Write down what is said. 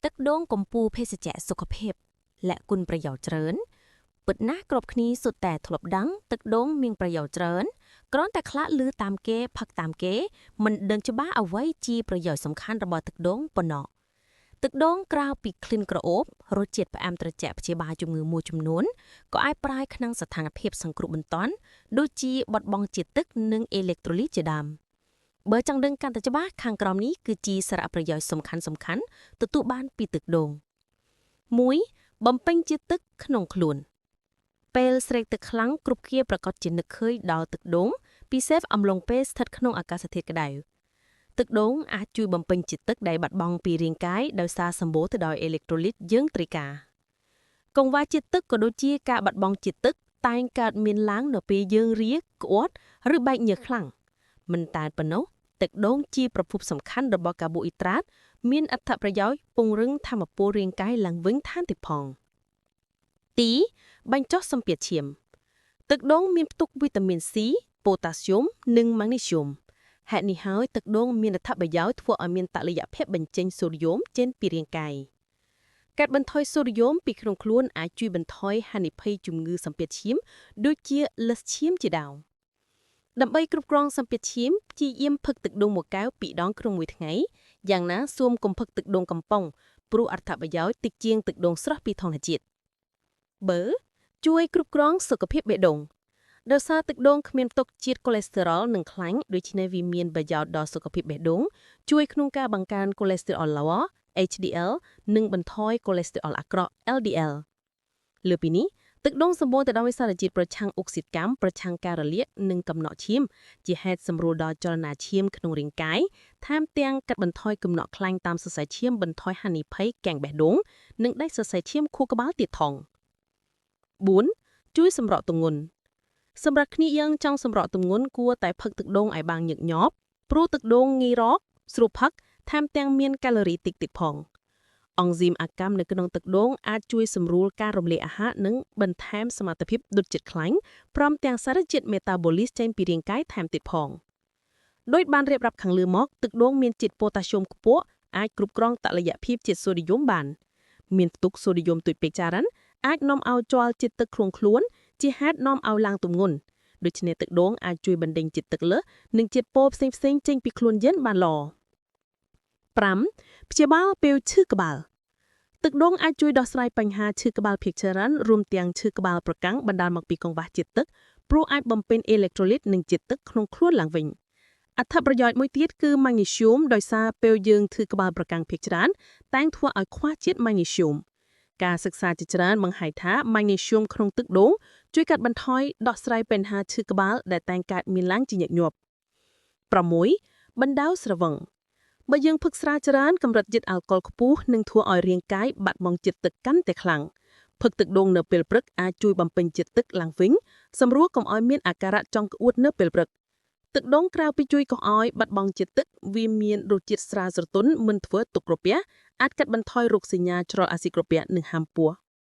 ទឹកដូងកំពូភេសជ្ជៈសុខភាពและគុណប្រយោជន៍ច្រើនពិតណាស់គ្រប់គ្នាសុទ្ធតែធ្លាប់ដឹងទឹកដូងមានប្រយោជន៍ច្រើនគ្រាន់តែខ្លះឮតាមគេផឹកតាមគេមិនដឹងច្បាស់អ្វីជាប្រយោជន៍សំខាន់របស់ទឹកដូងប៉ុណ្ណោះទឹកដូងក្រៅពីក្លិនក្រអូបរសជាតិផ្អែមត្រជាក់ព្យាបាលជំងឺមួយចំនួនក៏អាចប្រើក្នុងស្ថានភាពសង្គ្រោះបន្ទាន់ដូចជាបាត់បង់ជាតិទឹកនិងអេឡិចត្រូលីតជាដើមបើចង់ដឹងកាន់តែច្បាស់ខាងក្រោមនេះគឺជាសារៈប្រយោជន៍សំខាន់ទទួលបានពីទឹកដូង 1. បំពេញជាតិទឹកក្នុងខ្លួនពេលស្រេកទឹកខ្លាំងគ្រប់គ្នាប្រកាសជានឹកឃើញដល់ទឹកដូងពិសេសអំឡុងពេលស្ថិតក្នុងអាកាសធាតុក្តៅទឹកដូងអាចជួយបំពេញជាតិទឹកដែលបាត់បង់ពីរាងកាយដោយសារសម្បូរទៅដោយអេឡិចត្រូលីតយើងត្រូវការកង្វះជាតិទឹកក៏ដូចជាការបាត់បង់ជាតិទឹកតែងកើតមានឡើងនៅពេលយើងរាក្អួតឬបែកញើសខ្លាំងមិនតែប៉ុណ្ណោះទឹកដូងជាប្រភពសំខាន់របស់កាបូអ៊ីដ្រាតមានអត្ថប្រយោជន៍ពង្រឹងថាមពលរាងកាយឡើងវិញថែមទៀតផងទីបញ្ចុះសម្ពាធឈាមទឹកដូងមានផ្ទុកវីតាមីន C ប៉ូតាស្យូមនិងម៉ាងនីស្យូមហេតុនេះហើយទឹកដូងមានអត្ថប្រយោជន៍ធ្វើឲ្យមានតុល្យភាពបញ្ចេញសូដ្យូមចេញពីរាងកាយកាត់បន្ថយសូដ្យូមពីក្នុងខ្លួនអាចជួយបន្ថយហានិភ័យជំងឺសម្ពាធឈាមដូចជាលឹសឈាមជាដើមដើម្បីគ្រប់គ្រងសម្ពាធឈាមព្យាយាមផឹកទឹកដូងមួយកែវ2ដងក្នុងមួយថ្ងៃយ៉ាងណាសូមកុំផឹកទឹកដូងកំប៉ុងព្រោះអត្ថប្រយោជន៍តិចជាងទឹកដូងស្រស់ពីធម្មជាតិបើជួយគ្រប់គ្រងសុខភាពបេះដូងដោយសារទឹកដូងគ្មានផ្ទុកជាតិកូលេស្តេរ៉ុលនិងខ្លាញ់ដូច្នេះវាមានប្រយោជន៍ដល់សុខភាពបេះដូងជួយក្នុងការបង្កើនកូលេស្តេរ៉ុលល្អ HDL និងបន្ថយកូលេស្តេរ៉ុលអាក្រក់ LDL លើពីនេះទឹកដូងសម្បូរទៅដោយសារជាតិប្រឆាំងអុកស៊ីតកម្មប្រឆាំងការរលាកនិងកំណកឈាមជាហេតុសម្រួលដល់ចលនាឈាមក្នុងរាងកាយថែមទាំងកាត់បន្ថយកំណកខ្លាញ់តាមសរសៃឈាមបន្ថយហានិភ័យកាំងបេះដូងនិងដាច់សរសៃឈាមខួរក្បាលទៀតផង 4. ជួយសម្រកទម្ងន់សម្រាប់គ្នាយើងចង់សម្រកទម្ងន់គួរតែផឹកទឹកដូងឲ្យបានញឹកញាប់ព្រោះទឹកដូងងាយរកស្រួលផឹកថែមទាំងមានកាឡូរីតិចទៀតផងអង់ស៊ីមអាកម្មនៅក្នុងទឹកដូងអាចជួយសម្រួលការរំលាយអាហារនិងបន្ថែមសមត្ថភាពដុតជាតិខ្លាញ់ព្រមទាំងសារជាតិមេតាបូលីសចេញពីរាងកាយថែមទៀតផងដោយបានរៀបរាប់ខាងលើមកទឹកដូងមានជាតិប៉ូតាស្យូមខ្ពស់អាចគ្រប់គ្រងតុល្យភាពជាតិសូដ្យូមបានមានផ្ទុកសូដ្យូមតិចពេកចរន្តអាចនាំឲ្យជ័រជាតិទឹកខ្លួនជាហេតុនាំឲ្យឡើងទម្ងន់ដូច្នេះទឹកដូងអាចជួយបណ្ដេញជាតិទឹកលើសនិងជាតិពុលផ្សេងៗចេញពីខ្លួនយើងបានល្អ 5. ព្យាបាលពេលឈឺក្បាលទឹកដូងអាចជួយដោះស្រាយបញ្ហាឈឺក្បាលភាគច្រើនរួមទាំងឈឺក្បាលប្រកាំងបណ្ដាលមកពីកង្វះជាតិទឹកព្រោះអាចបំពេញអេឡិចត្រូលីតនិងជាតិទឹកក្នុងខ្លួនឡើងវិញអត្ថប្រយោជន៍មួយទៀតគឺម៉ាងនីស្យូមដោយសារពេលយើងឈឺក្បាលប្រកាំងភាគច្រើនតែងធ្វើឲ្យខ្វះជាតិម៉ាងនីស្យូមការសិក្សាជាច្រើនបង្ហាញថាម៉ាងនីស្យូមក្នុងទឹកដូងជួយកាត់បន្ថយដោះស្រាយបញ្ហាឈឺក្បាលដែលតែងកើតមានឡើងជាញឹកញាប់ 6. បណ្ដៅស្រវឹងបើយើងផឹកស្រាច្រើនកម្រិតជាតិអាល់កុលខ្ពស់នឹងធ្វើឲ្យរាងកាយបាត់បង់ជាតិទឹកកាន់តែខ្លាំងផឹកទឹកដូងនៅពេលព្រឹកអាចជួយបំពេញជាតិទឹកឡើងវិញសម្រួលកុំឲ្យមានអាការៈចង់ក្អួតនៅពេលព្រឹកទឹកដូងក្រៅពីជួយកុំឲ្យបាត់បង់ជាតិទឹកវាមានរសជាតិស្រាលស្រទន់មិនធ្វើទុក្ខក្រពះអាចកាត់បន្ថយរោគសញ្ញាច្រឡអាស៊ីដក្រពះនិងហាមពោះ